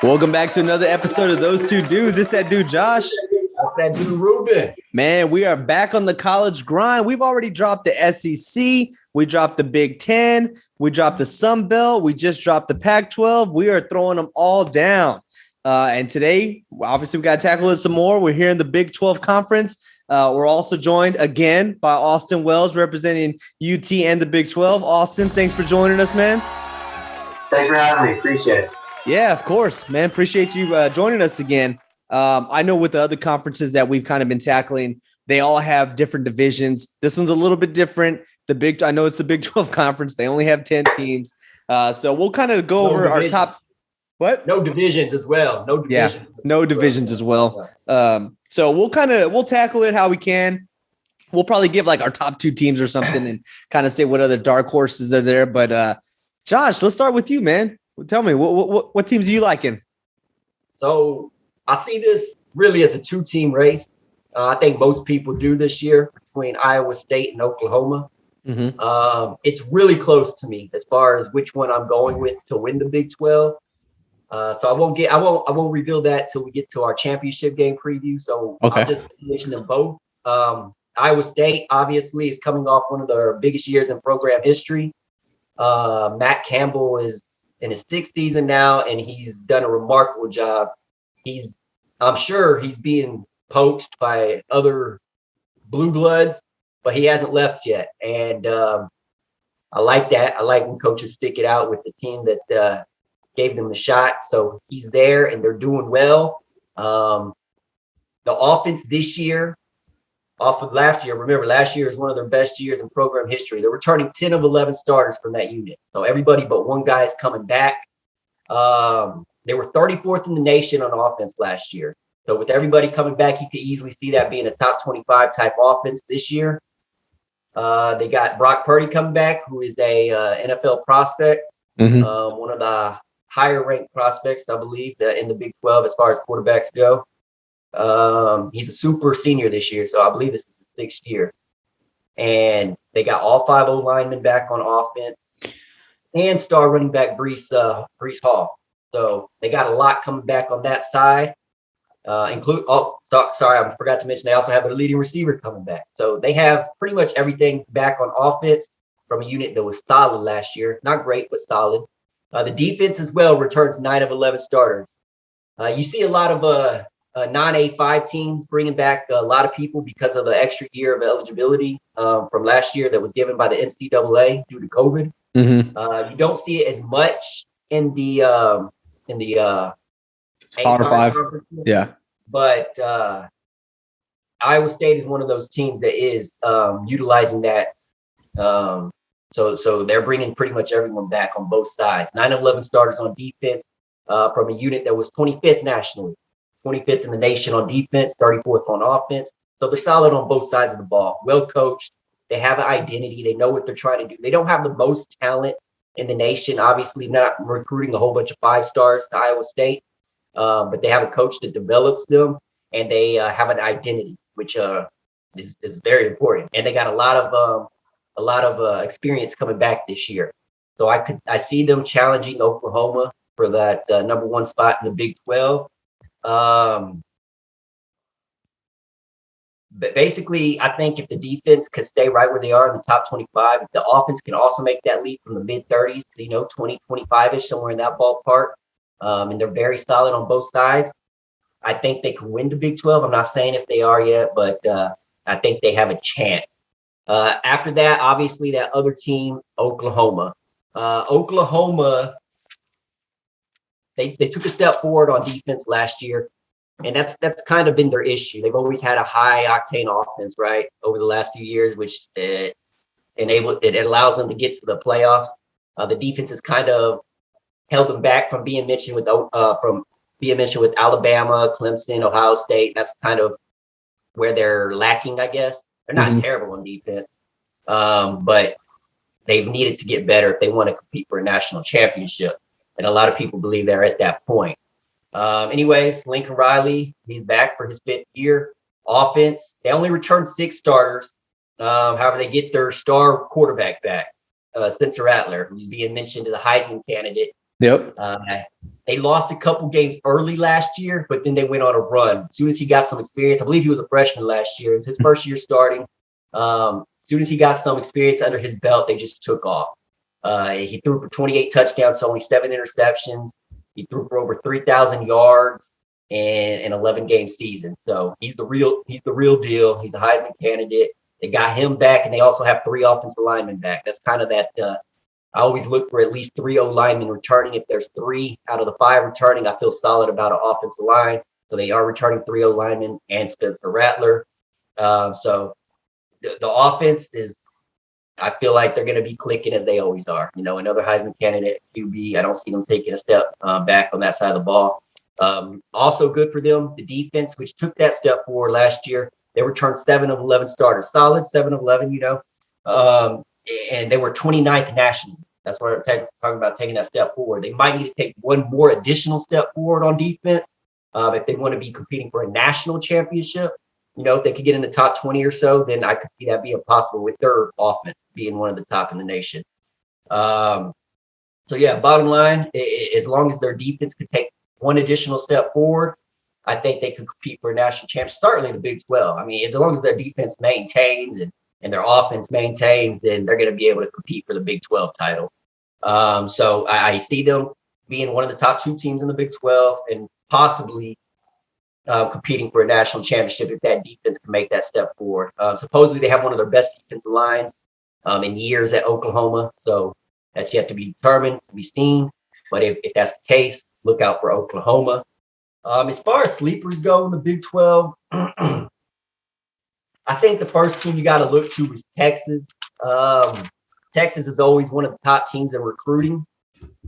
Welcome back to another episode of Those Two Dudes. It's that dude, Josh. That's that dude, Ruben. Man, we are back on the college grind. We've already dropped the SEC. We dropped the Big 10. We dropped the Sun Belt. We just dropped the Pac-12. We are throwing them all down. And today, obviously, we got to tackle it some more. We're here in the Big 12 conference. We're also joined again by Austin Wells, representing UT and the Big 12. Austin, thanks for joining us, man. Thanks for having me. Appreciate it. Yeah, of course, man. Appreciate you joining us again. I know with the other conferences that we've kind of been tackling, they all have different divisions. This one's a little bit different. I know it's the Big 12 conference. They only have 10 teams. So we'll kind of go over our top. What? No divisions as well. No divisions. Yeah, no divisions as well. So we'll tackle it how we can. We'll probably give like our top two teams or something and kind of say what other dark horses are there. But Josh, let's start with you, man. Tell me, what teams are you liking? So I see this really as a two-team race. I think most people do this year between Iowa State and Oklahoma. Mm-hmm. It's really close to me as far as which one I'm going with to win the Big 12. So I won't reveal that till we get to our championship game preview. So okay. I'll just mention them both. Iowa State obviously is coming off one of their biggest years in program history. Matt Campbell is in his sixth season now, and he's done a remarkable job. I'm sure he's being poached by other blue bloods, but he hasn't left yet. And I like that. I like when coaches stick it out with the team that gave them the shot. So he's there and they're doing well. The offense this year, off of last year, remember last year is one of their best years in program history. They're returning 10 of 11 starters from that unit. So everybody but one guy is coming back. They were 34th in the nation on offense last year. So with everybody coming back, you could easily see that being a top 25 type offense this year. They got Brock Purdy coming back, who is a NFL prospect, one of the higher ranked prospects, I believe, in the Big 12 as far as quarterbacks go. He's a super senior this year, so I believe this is the sixth year. And they got all 5 O linemen back on offense and star running back Breece Hall. So they got a lot coming back on that side. I forgot to mention they also have a leading receiver coming back. So they have pretty much everything back on offense from a unit that was solid last year. Not great, but solid. The defense as well returns 9 of 11 starters. You see a lot of non-A5 teams bringing back a lot of people because of the extra year of eligibility from last year that was given by the NCAA due to COVID. You don't see it as much in the Power 5. Yeah. But Iowa State is one of those teams that is utilizing that. So they're bringing pretty much everyone back on both sides. 9 of 11 starters on defense from a unit that was 25th nationally. 25th in the nation on defense, 34th on offense. So they're solid on both sides of the ball. Well coached. They have an identity. They know what they're trying to do. They don't have the most talent in the nation. Obviously, not recruiting a whole bunch of 5 stars to Iowa State, but they have a coach that develops them, and they have an identity, which is very important. And they got a lot of experience coming back this year. So I see them challenging Oklahoma for that number 1 spot in the Big 12. But basically, I think if the defense could stay right where they are in the top 25, if the offense can also make that leap from the mid-30s to 20, 25-ish, somewhere in that ballpark, and they're very solid on both sides, I think they can win the Big 12. I'm not saying if they are yet, but I think they have a chance. After that, obviously, that other team, Oklahoma. Oklahoma, they took a step forward on defense last year. And that's kind of been their issue. They've always had a high octane offense, right, over the last few years, which it allows them to get to the playoffs. The defense has kind of held them back from being mentioned with Alabama, Clemson, Ohio State. That's kind of where they're lacking, I guess. They're not terrible on defense, but they've needed to get better if they want to compete for a national championship. And a lot of people believe they're at that point. Anyways, Lincoln Riley, he's back for his 5th year. Offense, they only returned 6 starters. However, they get their star quarterback back, Spencer Rattler, who's being mentioned as a Heisman candidate. Yep. They lost a couple games early last year, but then they went on a run. As soon as he got some experience, I believe he was a freshman last year. It was his first year starting. As soon as he got some experience under his belt, they just took off. He threw for 28 touchdowns, so only 7 interceptions. He threw for over 3,000 yards in an 11-game season. So he's the real deal. He's a Heisman candidate. They got him back, and they also have 3 offensive linemen back. That's kind of that. I always look for at least 3 O linemen returning. If there's 3 out of the 5 returning, I feel solid about an offensive line. So they are returning 3 O linemen and Spencer Rattler. So the offense is, I feel like they're going to be clicking as they always are. Another Heisman candidate, QB. I don't see them taking a step back on that side of the ball. Also good for them, the defense, which took that step forward last year. They returned 7 of 11 starters, solid 7 of 11, and they were 29th nationally. That's why I'm talking about taking that step forward. They might need to take one more additional step forward on defense if they want to be competing for a national championship. If they could get in the top 20 or so, then I could see that being possible with their offense being one of the top in the nation. So yeah, bottom line, as long as their defense could take one additional step forward, I think they could compete for a national championship, certainly the Big 12. I mean, as long as their defense maintains and their offense maintains, then they're going to be able to compete for the Big 12 title. So I see them being one of the top 2 teams in the Big 12 and possibly competing for a national championship if that defense can make that step forward. Supposedly they have one of their best defensive lines in years at Oklahoma. So that's yet to be determined, to be seen. But if that's the case, look out for Oklahoma. As far as sleepers go in the Big 12, I think the first team you got to look to is Texas. Texas is always one of the top teams in recruiting.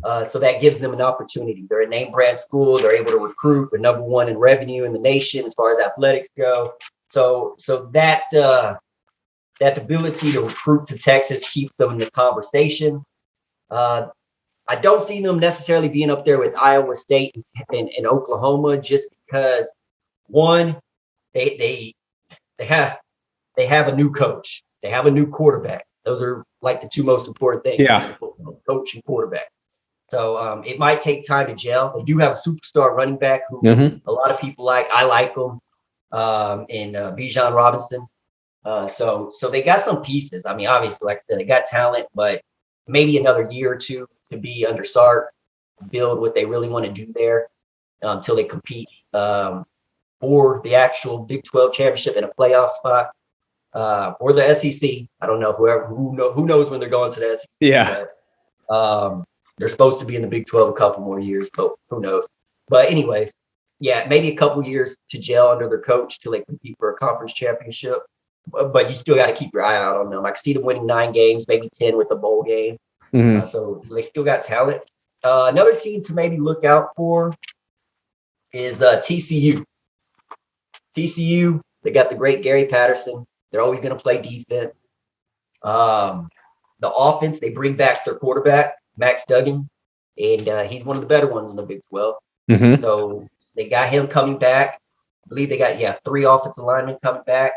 So that gives them an opportunity. They're a name brand school. They're able to recruit. They're number 1 in revenue in the nation as far as athletics go. So that ability to recruit to Texas keeps them in the conversation. I don't see them necessarily being up there with Iowa State and Oklahoma, just because one, they have a new coach. They have a new quarterback. Those are like the 2 most important things. Yeah. Coach and quarterback. So it might take time to gel. They do have a superstar running back who a lot of people like. I like him, in Bijan Robinson. So they got some pieces. I mean, obviously, like I said, they got talent, but maybe another year or 2 to be under Sark, build what they really want to do there until they compete for the actual Big 12 championship and a playoff spot. Or the SEC. I don't know who knows when they're going to the SEC. Yeah. But, they're supposed to be in the Big 12 a couple more years, but who knows? But anyways, yeah, maybe a couple years to gel under their coach till they compete for a conference championship. But you still got to keep your eye out on them. I can see them winning 9 games, maybe 10 with the bowl game. So they still got talent. Another team to maybe look out for is TCU. TCU, they got the great Gary Patterson. They're always going to play defense. The offense, they bring back their quarterback, Max Duggan, and he's one of the better ones in the Big 12. So they got him coming back. I believe they got 3 offensive linemen coming back.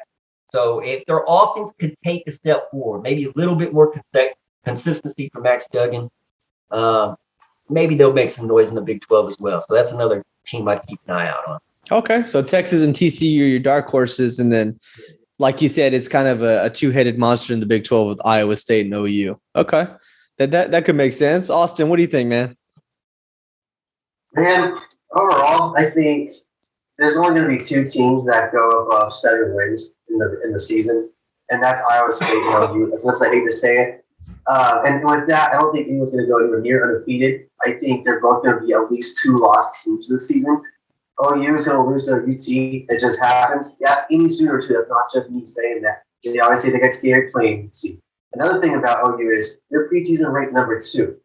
So if their offense could take a step forward, maybe a little bit more consistency for Max Duggan, maybe they'll make some noise in the Big 12 as well. So that's another team I'd keep an eye out on. Okay, so Texas and TCU are your dark horses, and then, like you said, it's kind of a 2-headed monster in the Big 12 with Iowa State and OU. Okay, that could make sense. Austin, what do you think, man? Man, overall, I think there's only going to be 2 teams that go above 7 wins in the season, and that's Iowa State and OU. As much as I hate to say it, and with that, I don't think anyone's going to go anywhere near undefeated. I think they're both going to be at least 2 lost teams this season. OU is going to lose to UT. It just happens. You ask any student or 2, that's not just me saying that. They always say they get scared playing UT. Another thing about OU is they're preseason ranked number 2.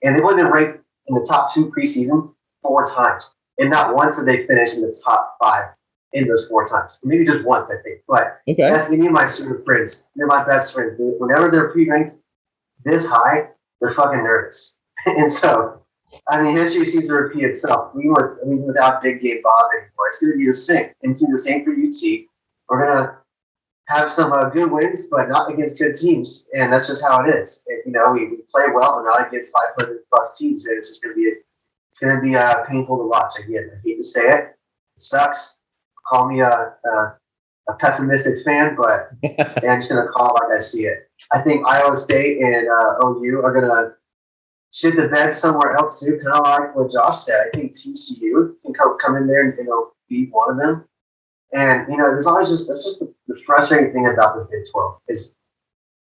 And they've only been ranked in the top 2 preseason 4 times. And not once did they finish in the top 5 in those 4 times. Maybe just once, I think. But ask any of my student friends. They're my best friends. Whenever they're pre-ranked this high, they're fucking nervous. And so, I mean, history seems to repeat itself. We were without Big Game Bob anymore. It's going to be the same. And it's going to be the same for UT. We're going to have some good wins, but not against good teams. And that's just how it is. And, we play well, but not against 500-plus teams. And it's just going to be It's going to be painful to watch. Again, I hate to say it. It sucks. Call me a pessimistic fan, but I'm just going to call it like I see it. I think Iowa State and OU are going to shit the bed somewhere else too, kind of like what Josh said. I think TCU can come in there and beat one of them. And there's always that's just the frustrating thing about the Big 12 is,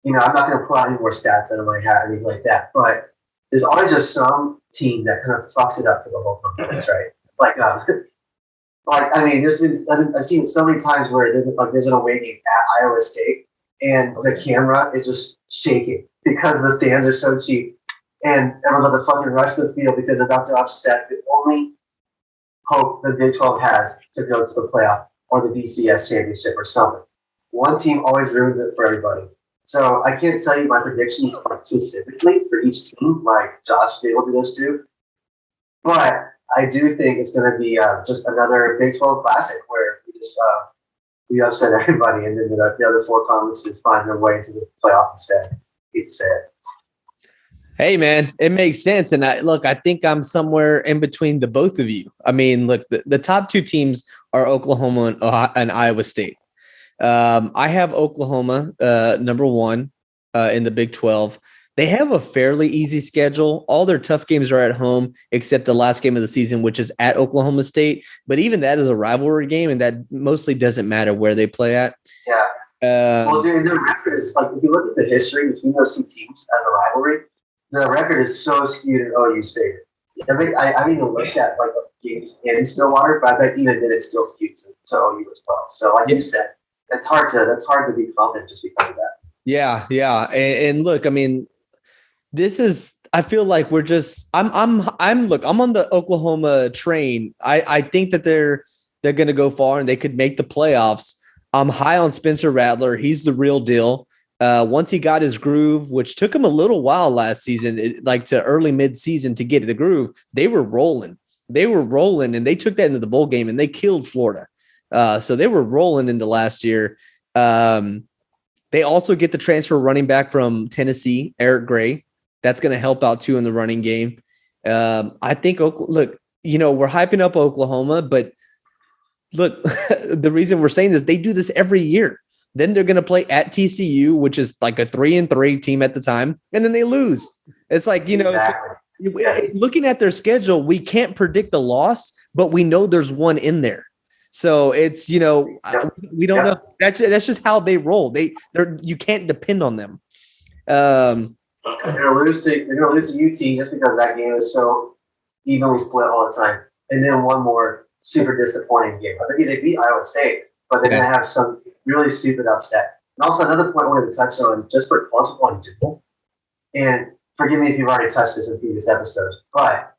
I'm not going to pull out any more stats out of my hat or anything like that, but there's always just some team that kind of fucks it up for the whole conference, right? I've seen so many times where there's an away game at Iowa State, and the camera is just shaking because the stands are so cheap, and everyone's about to fucking rush to the field because they're about to upset the only hope the Big 12 has to go to the playoff or the BCS championship or something. One team always ruins it for everybody. So I can't tell you my predictions specifically for each team, like Josh was able to just do. But I do think it's going to be just another Big 12 classic where we upset everybody, and then the other four conferences find their way to the playoff instead. Hate to say it. Hey, man, it makes sense. And I think I'm somewhere in between the both of you. I mean, look, the top two teams are Oklahoma and Iowa State. I have Oklahoma number one in the Big 12. They have a fairly easy schedule. All their tough games are at home, except the last game of the season, which is at Oklahoma State. But even that is a rivalry game, and that mostly doesn't matter where they play at. Yeah. Well, dude, their record is if you look at the history between those two teams as a rivalry, the record is so skewed in OU's favor. I haven't even looked at games in Stillwater, but I bet even then it's still skewed to OU as well. So, like you said, that's hard to be confident just because of that. Yeah. And look, I mean, I feel like we're just I'm on the Oklahoma train. I think that they're going to go far and they could make the playoffs. I'm high on Spencer Rattler. He's the real deal. Once he got his groove, which took him a little while last season, to early mid-season to get the groove, they were rolling. And they took that into the bowl game and they killed Florida. So they were rolling into last year. They also get the transfer running back from Tennessee, Eric Gray. That's going to help out too in the running game. I think, we're hyping up Oklahoma, but look, the reason we're saying this, they do this every year. Then they're going to play at TCU, which is like a 3-3 team at the time, and then they lose. It's like, Exactly. Looking at their schedule, we can't predict the loss, but we know there's one in there. So it's, we don't know. That's just how they roll. You can't depend on them. They're gonna lose to UT just because that game is so evenly split all the time. And then one more super disappointing game. I think they beat Iowa State, but they're gonna have some really stupid upset. And also another point I wanted to touch on just for college football in general. And forgive me if you've already touched this in previous episodes, but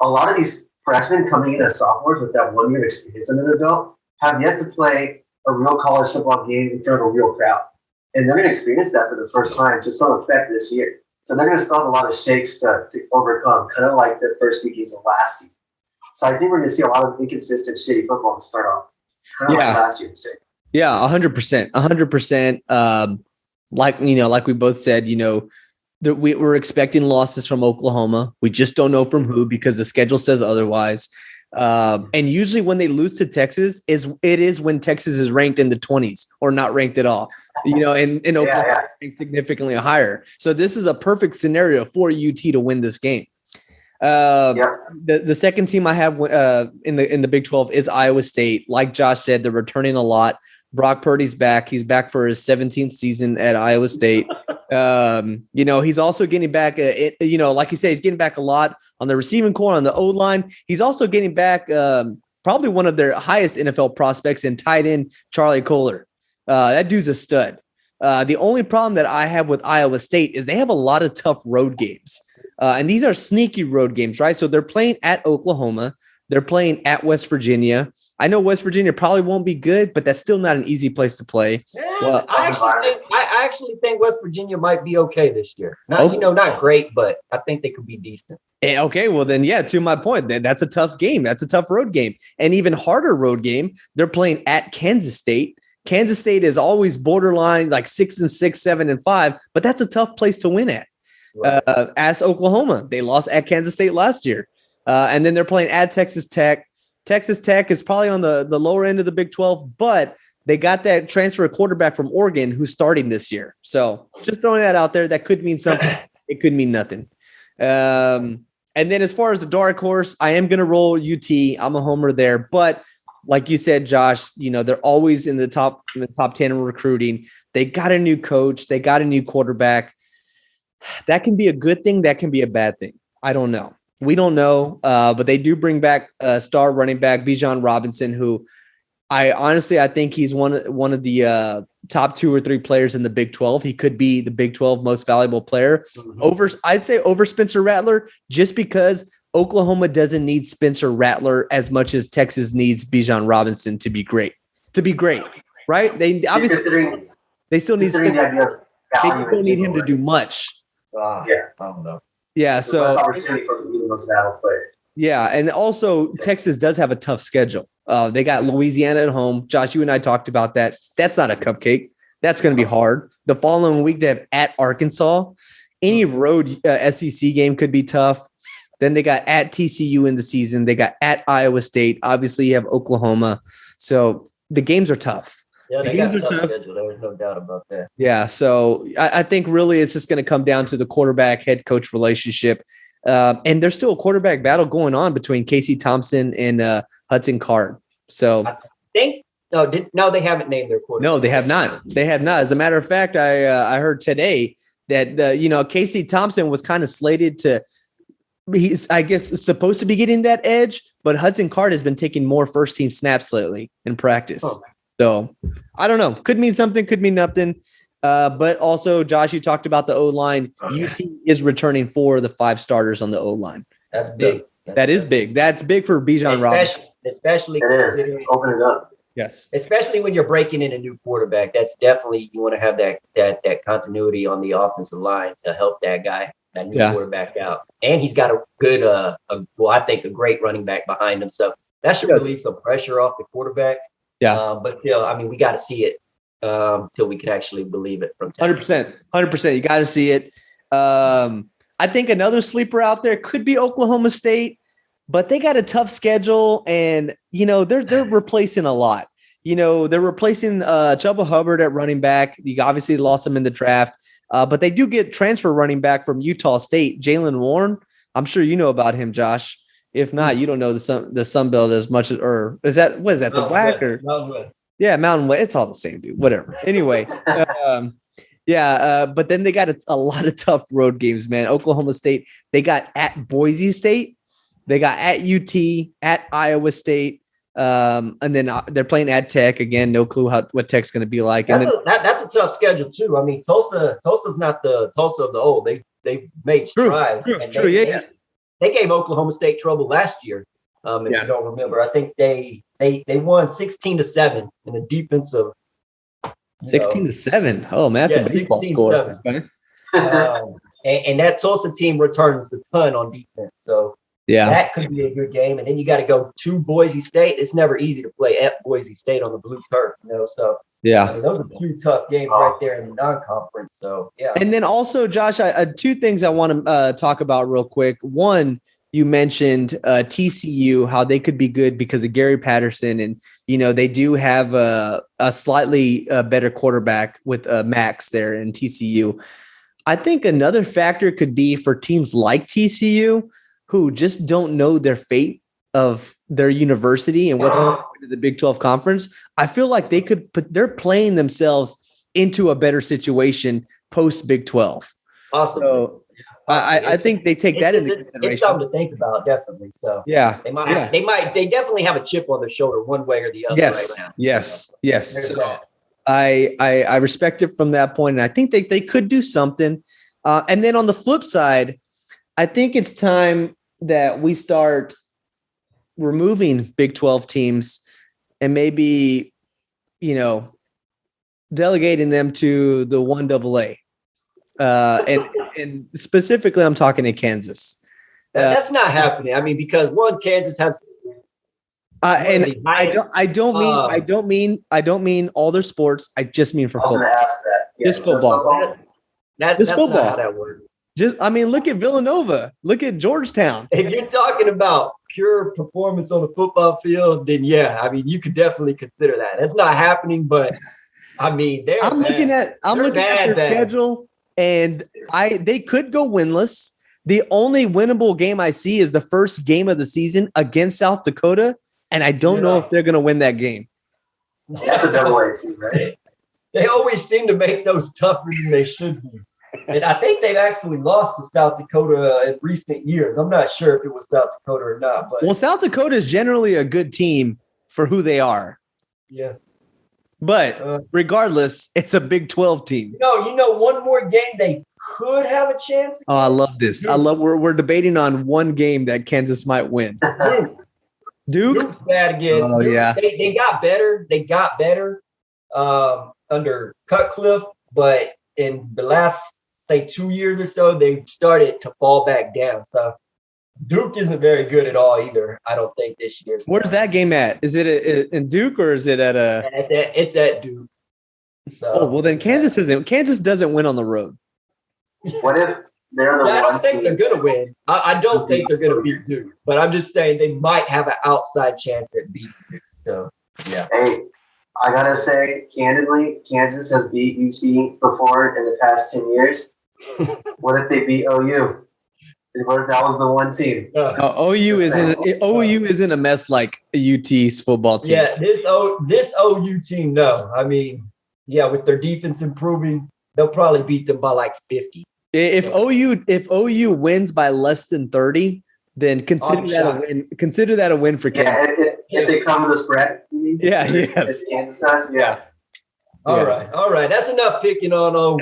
a lot of these freshmen coming in as sophomores with that 1 year experience under their belt have yet to play a real college football game in front of a real crowd. And they're going to experience that for the first time, just on effect this year. So they're going to still have a lot of shakes to overcome, kind of like the first few games of last season. So I think we're going to see a lot of inconsistent, shitty football to start off. Kind of like last year's state. Yeah, 100%. 100%. Like we both said, that we're expecting losses from Oklahoma. We just don't know from who because the schedule says otherwise. And usually when they lose to Texas it is when Texas is ranked in the 20s or not ranked at all, and Oklahoma ranked significantly higher. So this is a perfect scenario for UT to win this game. The second team I have in the Big 12 is Iowa State. Like Josh said, they're returning a lot. Brock Purdy's back. He's back for his 17th season at Iowa State. He's also getting back, like you say, he's getting back a lot on the receiving core, on the O-line. He's also getting back probably one of their highest NFL prospects in tight end, Charlie Kohler. That dude's a stud. The only problem that I have with Iowa State is they have a lot of tough road games. And these are sneaky road games, right? So they're playing at Oklahoma. They're playing at West Virginia. I know West Virginia probably won't be good, but that's still not an easy place to play. Yeah, well, I actually think West Virginia might be okay this year. Not great, but I think they could be decent. Okay, well then, to my point, that's a tough game. That's a tough road game. An even harder road game, they're playing at Kansas State. Kansas State is always borderline like 6-6, 7-5, but that's a tough place to win at. Right. As Oklahoma, they lost at Kansas State last year. And then they're playing at Texas Tech. Texas Tech is probably on the lower end of the Big 12, but they got that transfer quarterback from Oregon who's starting this year. So just throwing that out there, that could mean something. It could mean nothing. And then as far as the dark horse, I am going to roll UT. I'm a homer there. But like you said, Josh, they're always in the top 10 in recruiting. They got a new coach. They got a new quarterback. That can be a good thing. That can be a bad thing. I don't know. We don't know. But they do bring back a star running back, Bijan Robinson, who I think he's one of the top 2 or 3 players in the Big 12. He could be the Big 12 most valuable player. I'd say over Spencer Rattler, just because Oklahoma doesn't need Spencer Rattler as much as Texas needs Bijan Robinson to be great. Right? They obviously they still need Spencer. They don't need him to do much. I don't know. Yeah, so less opportunity for the most valuable player. Yeah, and also Texas does have a tough schedule. They got Louisiana at home. Josh, you and I talked about that. That's not a cupcake. That's going to be hard. The following week, they have at Arkansas. Any road SEC game could be tough. Then they got at TCU in the season. They got at Iowa State. Obviously, you have Oklahoma. So the games are tough. Yeah, they got a tough schedule. There's no doubt about that. Yeah, so I think really it's just going to come down to the quarterback-head coach relationship. And there's still a quarterback battle going on between Casey Thompson and Hudson Card. So I think no, they haven't named their quarterback. No, they have not. They have not. As a matter of fact, I heard today that Casey Thompson was kind of slated to. He's, I guess, supposed to be getting that edge, but Hudson Card has been taking more first team snaps lately in practice. So I don't know. Could mean something. Could mean nothing. But also, Josh, you talked about the O-line. UT is returning 4 of the 5 starters on the O-line. That's big. That is big. That's big for Bijan Robinson. Especially open it up. Yes. Especially when you're breaking in a new quarterback. That's definitely, you want to have that continuity on the offensive line to help that guy, that new quarterback out. And he's got a good, I think a great running back behind him. So that should relieve some pressure off the quarterback. Yeah. But still, I mean, we got to see it till we can actually believe it from 100%. You got to see it. I think another sleeper out there could be Oklahoma State, but they got a tough schedule, and they're replacing a lot. They're replacing Chuba Hubbard at running back. You obviously lost him in the draft, but they do get transfer running back from Utah State, Jalen Warren. I'm sure you know about him, Josh. If not, you don't know the Sun Belt as much as, or is that what is that, the Black or Mountain West? Yeah, Mountain West. It's all the same, dude. Whatever. Anyway, but then they got a lot of tough road games, man. Oklahoma State, they got at Boise State, they got at UT, at Iowa State, and then they're playing at Tech again. No clue what Tech's going to be like. That's a tough schedule too. I mean, Tulsa's not the Tulsa of the old. They made strides. True. Yeah. They gave Oklahoma State trouble last year. If you don't remember, I think they won 16-7 in a defense of 16-7. Oh man, that's a baseball score. And that Tulsa team returns a ton on defense. So that could be a good game. And then you got to go to Boise State. It's never easy to play at Boise State on the blue turf, So I mean, those are 2 tough games right there in the non-conference. So yeah. And then also, Josh, 2 things I want to talk about real quick. One, you mentioned TCU, how they could be good because of Gary Patterson. And, they do have a slightly better quarterback with Max there in TCU. I think another factor could be for teams like TCU who just don't know their fate of their university and what's going to the Big 12 conference. I feel like they're playing themselves into a better situation post Big 12. Awesome. So I think they take that into consideration. It's something to think about, definitely. So they definitely have a chip on their shoulder one way or the other. Yes. Right now. Yes. So I respect it from that point, and I think they could do something. And then on the flip side, I think it's time that we start removing Big 12 teams and maybe, delegating them to the 1AA. And specifically, I'm talking in Kansas. That's not happening. I mean, because Kansas has. And I don't mean all their sports. I just mean for football. Ask that. Just football. That's football. not how that works. Look at Villanova. Look at Georgetown. If you're talking about pure performance on the football field, then yeah, I mean, you could definitely consider that. That's not happening, but I mean, I'm looking at their schedule, and they could go winless. The only winnable game I see is the first game of the season against South Dakota, and I don't know if they're going to win that game. That's a double-A team, right? They always seem to make those tougher than they should be. And I think they've actually lost to South Dakota in recent years. I'm not sure if it was South Dakota or not. But South Dakota is generally a good team for who they are. Yeah. But regardless, it's a Big 12 team. You know, one more game they could have a chance. Oh, I love this. We're debating on one game that Kansas might win. Duke's bad again. Oh, Duke, yeah. They got better. They got better under Cutcliffe, but in the last, say, 2 years or so, they started to fall back down. So Duke isn't very good at all either, I don't think, this year. Where's that game at? Is it in Duke or is it at a? It's at Duke. So, well, then Kansas doesn't win on the road. What if they're the one I don't think team? they're going to win. I don't think they're going to beat Duke, but I'm just saying they might have an outside chance at beating Duke. So, yeah. Hey, I gotta say, candidly, Kansas has beat UC before in the past 10 years. What if they beat OU? What if that was the one team? OU isn't a mess like UT's football team. Yeah, this OU team, no. I mean, yeah, with their defense improving, they'll probably beat them by like 50. If OU wins by less than 30, then consider that a win. Consider that a win for Kansas. If they come to the spread. Yeah. Yes. If Kansas does. Yeah. All right. That's enough picking on OU.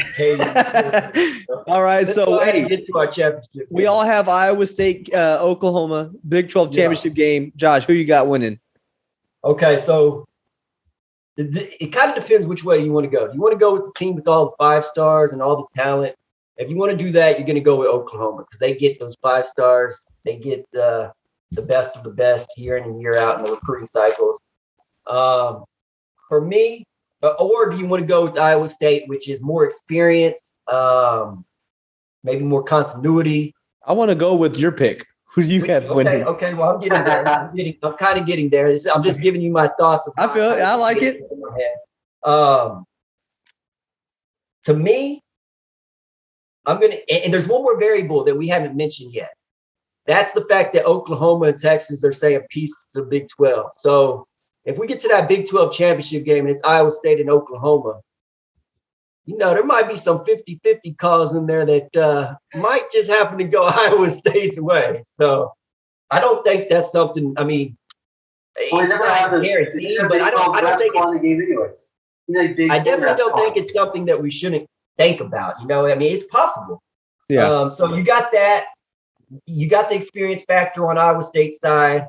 All right. So hey, get to our championship. We all have Iowa State, Oklahoma, Big 12 championship game. Josh, who you got winning? Okay, so it kind of depends which way you want to go. Do you want to go with the team with all the 5 stars and all the talent? If you want to do that, you're going to go with Oklahoma because they get those 5 stars. They get the best of the best year in and year out in the recruiting cycles. For me, or do you want to go with Iowa State, which is more experience, maybe more continuity? I want to go with your pick. Who do you have winning? Okay. Well, I'm getting there. I'm kind of getting there. I'm just giving you my thoughts. I feel it. I like it. To me, I'm going to, and there's one more variable that we haven't mentioned yet. That's the fact that Oklahoma and Texas are saying peace to the Big 12. So if we get to that Big 12 championship game and it's Iowa State and Oklahoma, there might be some 50-50 calls in there that might just happen to go Iowa State's way. So I don't think that's something, I mean, it's not a guarantee, but I don't think I definitely don't think it's something that we shouldn't think about. I mean, it's possible. Yeah. So you got that. You got the experience factor on Iowa State's side.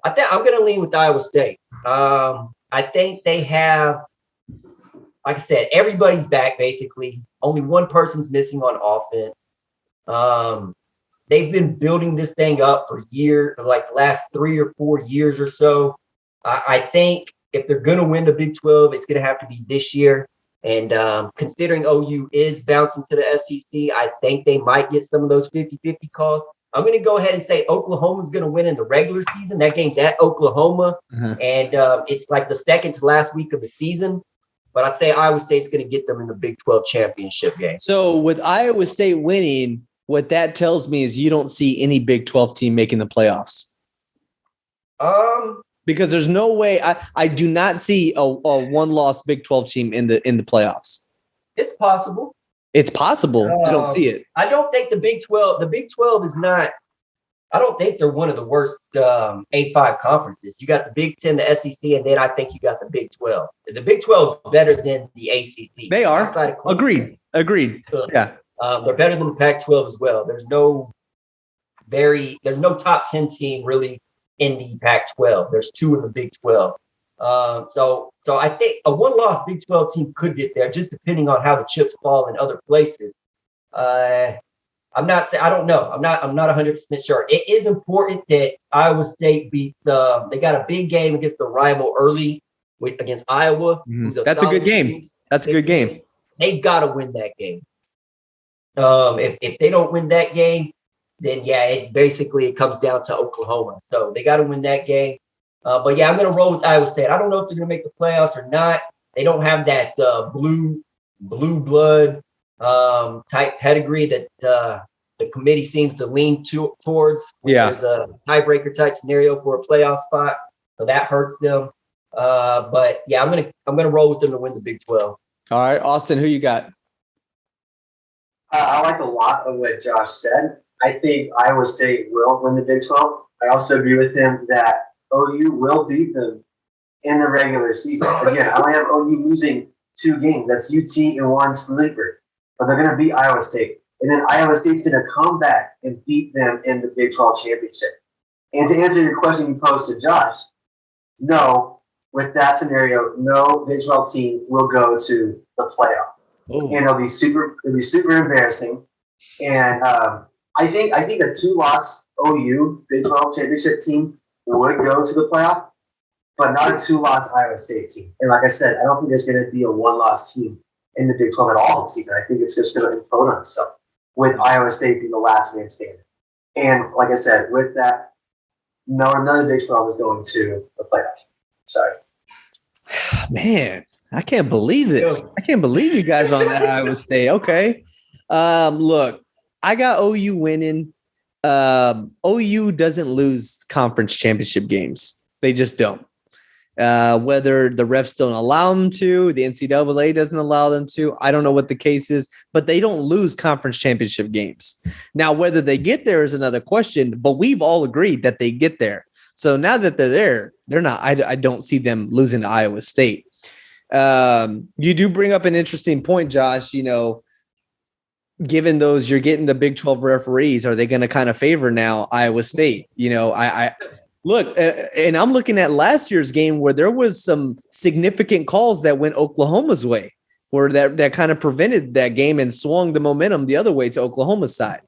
I think I'm going to lean with Iowa State. I think they have, like I said, everybody's back basically. Only one person's missing on offense. They've been building this thing up for years, like the last 3 or 4 years or so. I think if they're going to win the Big 12, it's going to have to be this year. And considering OU is bouncing to the SEC, I think they might get some of those 50-50 calls. I'm going to go ahead and say Oklahoma's going to win in the regular season. That game's at Oklahoma, and it's like the second to last week of the season. But I'd say Iowa State's going to get them in the Big 12 championship game. So with Iowa State winning, what that tells me is you don't see any Big 12 team making the playoffs. Because there's no way I do not see a one-loss Big 12 team in the playoffs. It's possible. It's possible. I don't see it. I don't think the Big 12 is not. I don't think they're one of the worst A5 conferences. You got the Big 10, the SEC, and then I think you got the Big 12. The Big 12 is better than the ACC. They are. Agreed. Yeah. They're better than the Pac-12 as well. There's no top 10 team really in the Pac-12. There's 2 in the Big 12. So I think a one-loss Big 12 team could get there, just depending on how the chips fall in other places. I'm not saying I don't know. I'm not 100% sure. It is important that Iowa State beats. They got a big game against the rival early against Iowa. That's a good game. That's a good game. They got to win that game. If they don't win that game, then yeah, it comes down to Oklahoma. So they got to win that game. But yeah, I'm going to roll with Iowa State. I don't know if they're going to make the playoffs or not. They don't have that blue blood type pedigree that the committee seems to lean towards. There's a tiebreaker type scenario for a playoff spot, so that hurts them. But yeah, I'm gonna roll with them to win the Big 12. All right, Austin, who you got? I like a lot of what Josh said. I think Iowa State will win the Big 12. I also agree with him that OU will beat them in the regular season. Again, I only have OU losing 2 games. That's UT and 1 sleeper. But they're going to beat Iowa State. And then Iowa State's going to come back and beat them in the Big 12 championship. And to answer your question you posed to Josh, no, with that scenario, no Big 12 team will go to the playoff. Ooh. And it'll be super embarrassing. And I think a 2-loss OU Big 12 championship team would go to the playoff, but not a 2-loss Iowa State team. And like I said, I don't think there's going to be a 1-loss team in the Big 12 at all this season. I think it's just going to implode on itself, with Iowa State being the last man standing. And like I said, with that, none of the Big 12 is going to the playoff. Sorry. Man, I can't believe this. I can't believe you guys on that Iowa State. Okay. Look, I got OU winning. OU doesn't lose conference championship games. They just don't. Whether the refs don't allow them to, the NCAA doesn't allow them to, I don't know what the case is, but they don't lose conference championship games. Now, whether they get there is another question, but we've all agreed that they get there. So now that they're there, they're not, I don't see them losing to Iowa State. You do bring up an interesting point, Josh. You know, given those, you're getting the Big 12 referees, are they going to kind of favor now Iowa State? You know, I look, and I'm looking at last year's game where there was some significant calls that went Oklahoma's way, where that kind of prevented that game and swung the momentum the other way to Oklahoma's side.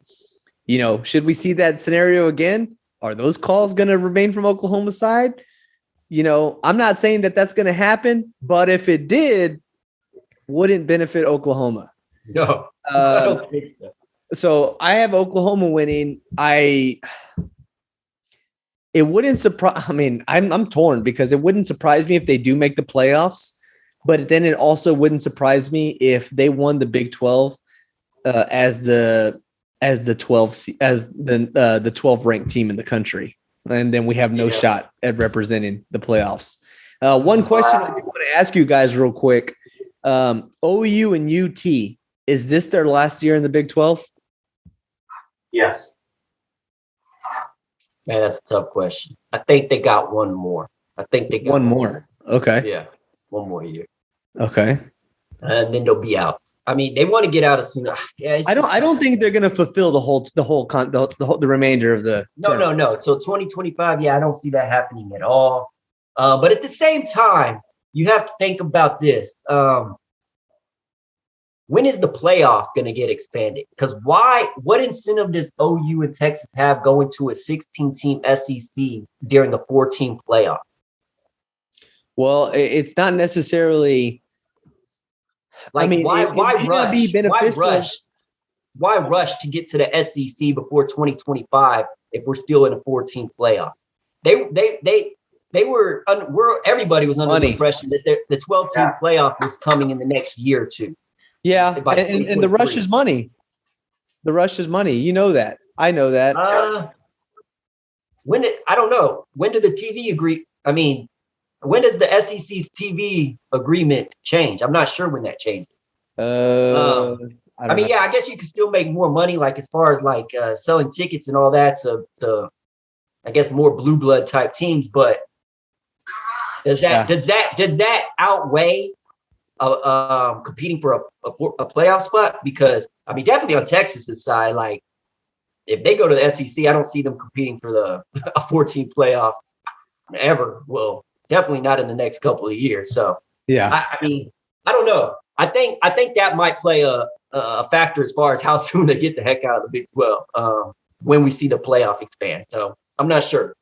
You know, should we see that scenario again? Are those calls going to remain from Oklahoma's side? You know, I'm not saying that that's going to happen, but if it did, wouldn't benefit Oklahoma. No, I don't think so. So I have Oklahoma winning. It wouldn't surprise. I mean, I'm torn because it wouldn't surprise me if they do make the playoffs, but then it also wouldn't surprise me if they won the Big 12 as the 12 ranked team in the country, and then we have no shot at representing the playoffs. One question I want to ask you guys real quick: OU and UT, is this their last year in the Big 12? Yes. Man, that's a tough question. I think they got one more. One more. Okay. Yeah, one more year. Okay. And then they'll be out. I mean, they want to get out as soon as. Yeah, I don't think they're going to fulfill the remainder of the. No. So 2025, yeah, I don't see that happening at all. But at the same time, you have to think about this. When is the playoff going to get expanded? Because what incentive does OU and Texas have going to a 16-team SEC during the 4-team playoff? Well, it's not necessarily. Like, I mean, why rush? Be beneficial. Why rush to get to the SEC before 2025 if we're still in a 4-team playoff? Everybody was under the impression that the 12-team playoff was coming in the next year or two. Yeah, and the rush is money. The rush is money. You know that. I know that. I don't know. When did the TV agree? I mean, when does the SEC's TV agreement change? I'm not sure when that changes. I guess you could still make more money, like as far as like selling tickets and all that to I guess more blue blood type teams. But does that outweigh competing for a playoff spot? Because I mean, definitely on Texas's side, like if they go to the SEC, I don't see them competing for a 14 playoff ever. Well, definitely not in the next couple of years. So yeah, I mean, I don't know. I think that might play a factor as far as how soon they get the heck out of the Big 12 when we see the playoff expand. So I'm not sure.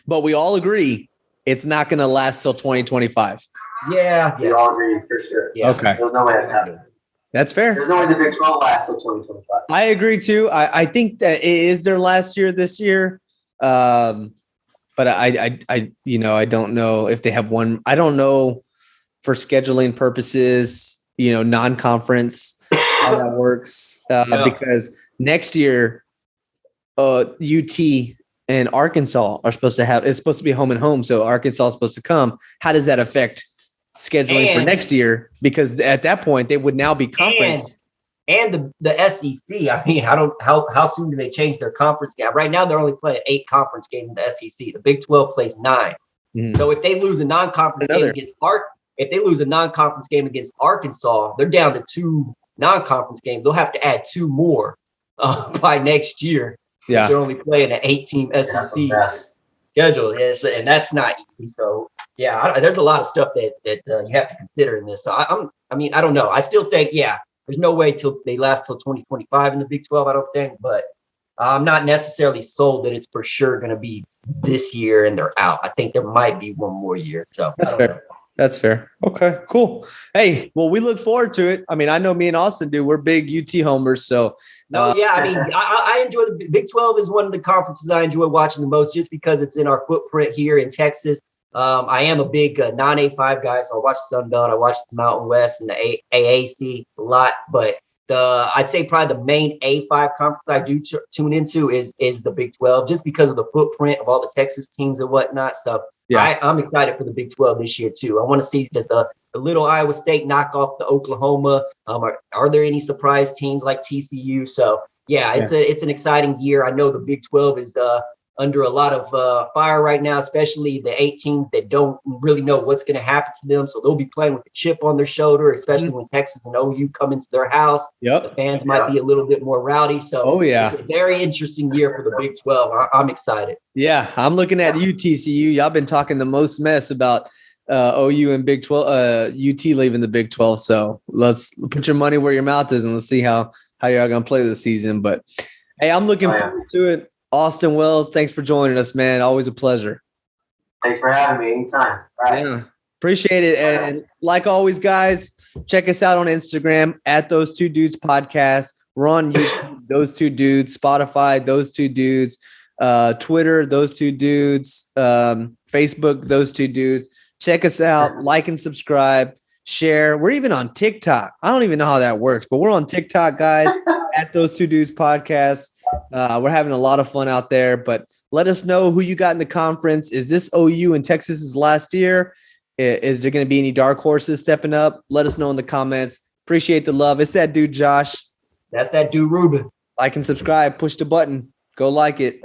But we all agree it's not going to last till 2025. Yeah. We all agree for sure. Yeah. Okay. There's no way that's happening. That's fair. There's no way the Big 12 lasts till 2025. I agree too. I think that it is their last year this year. But I don't know if they have one. I don't know for scheduling purposes, non-conference, how that works. Because next year, UT and Arkansas are supposed to it's supposed to be home and home. So Arkansas is supposed to come. How does that affect scheduling for next year? Because at that point they would now be conference. And the SEC. I mean, how soon do they change their conference game? Right now they're only playing 8 conference games in the SEC. The Big 12 plays 9. Mm-hmm. So if they lose a non-conference game against Arkansas, they're down to 2 non-conference games. They'll have to add 2 more by next year. Yeah, they're only playing an 8-team SEC schedule, and that's not easy. So yeah, there's a lot of stuff that you have to consider in this. So I don't know. I still think there's no way till they last till 2025 in the Big 12. I don't think, but I'm not necessarily sold that it's for sure going to be this year and they're out. I think there might be one more year. So that's fair. Know. That's fair. Okay, cool. Hey, well, we look forward to it. I mean, I know me and Austin do. We're big UT homers. So, I enjoy the Big 12 is one of the conferences I enjoy watching the most just because it's in our footprint here in Texas. I am a big non-A5 guy, so I watch the Sun Belt, I watch the Mountain West and the AAC a lot. But I'd say probably the main A5 conference I do tune into is the Big 12 just because of the footprint of all the Texas teams and whatnot. So. Yeah, I'm excited for the Big 12 this year, too. I want to see does the little Iowa State knock off the Oklahoma. Are there any surprise teams like TCU? So, it's an exciting year. I know the Big 12 is under a lot of fire right now, especially the 8 teams that don't really know what's going to happen to them. So they'll be playing with a chip on their shoulder, especially when Texas and OU come into their house. Yep. The fans might be a little bit more rowdy. So it's a very interesting year for the Big 12. I'm excited. Yeah, I'm looking at UTCU. Y'all been talking the most mess about OU and Big 12, UT leaving the Big 12. So let's put your money where your mouth is and let's see how y'all going to play this season. But hey, I'm looking forward to it. Austin Wells, thanks for joining us, man. Always a pleasure. Thanks for having me anytime. All right. Yeah, appreciate it. And like always, guys, check us out on Instagram at Those Two Dudes Podcast. We're on YouTube, Those Two Dudes, Spotify, Those Two Dudes, Twitter, Those Two Dudes, Facebook, Those Two Dudes. Check us out, like and subscribe, share. We're even on TikTok. I don't even know how that works, but we're on TikTok, guys, at Those Two Dudes Podcast. We're having a lot of fun out there, but let us know who you got in the conference. Is this OU and Texas's last year? Is there going to be any dark horses stepping up? Let us know in the comments. Appreciate the love. It's that dude, Josh. That's that dude, Ruben. Like and subscribe. Push the button. Go like it.